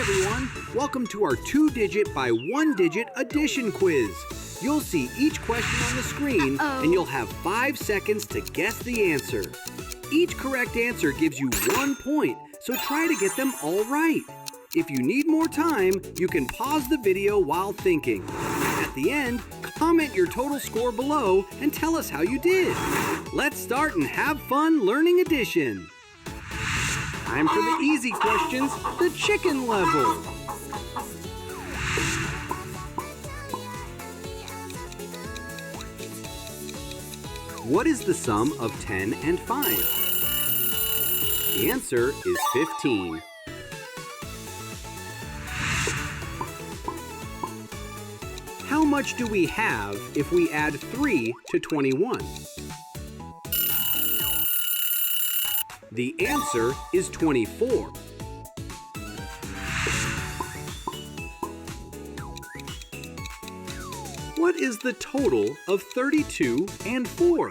everyone! Welcome to our 2-digit by 1-digit addition quiz. You'll see each question on the screen and you'll have 5 seconds to guess the answer. Each correct answer gives you 1 point, so try to get them all right. If you need more time, you can pause the video while thinking. At the end, comment your total score below and tell us how you did. Let's start and have fun learning addition. Time for the easy questions, the chicken level. What is the sum of 10 and 5? The answer is 15. How much do we have if we add 3 to 21? The answer is 24. What is the total of 32 and 4?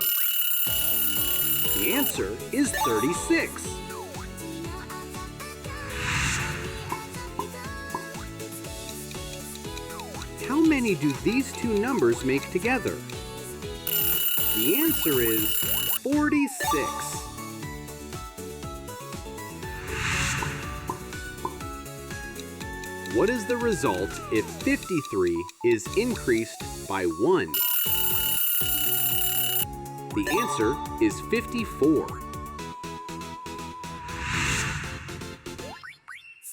The answer is 36. How many do these two numbers make together? The answer is 46. What is the result if 53 is increased by 1? The answer is 54.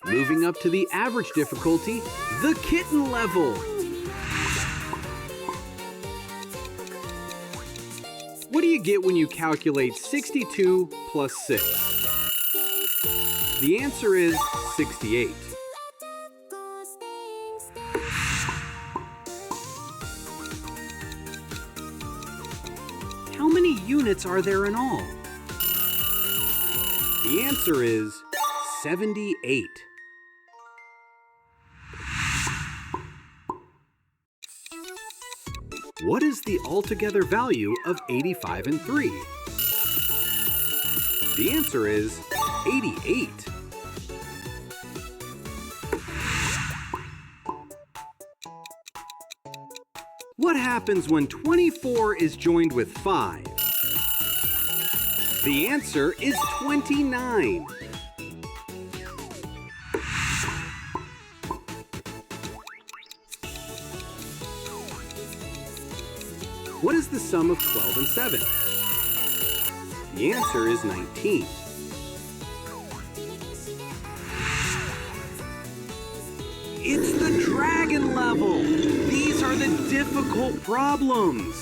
Moving up to the average difficulty, the kitten level. What do you get when you calculate 62 plus 6? The answer is 68. How many units are there in all? The answer is 78. What is the altogether value of 85 and 3? The answer is 88. What happens when 24 is joined with 5? The answer is 29. What is the sum of 12 and 7? The answer is 19. It's the dragon level! These are the difficult problems!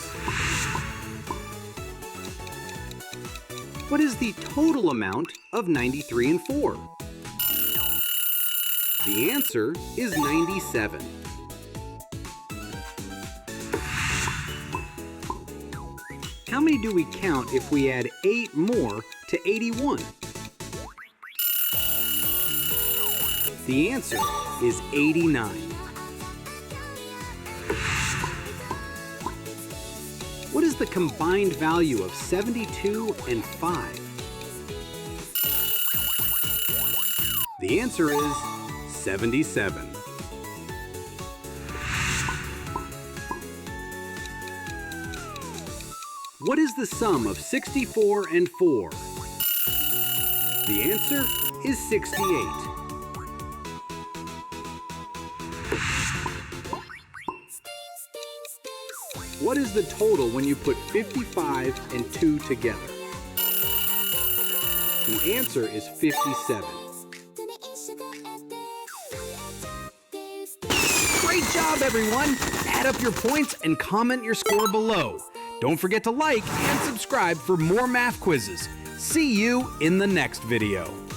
What is the total amount of 93 and 4? The answer is 97. How many do we count if we add 8 more to 81? The answer is 89. What is the combined value of 72 and 5? The answer is 77. What is the sum of 64 and 4? The answer is 68. What is the total when you put 55 and 2 together? The answer is 57. Great job, everyone! Add up your points and comment your score below. Don't forget to like and subscribe for more math quizzes. See you in the next video.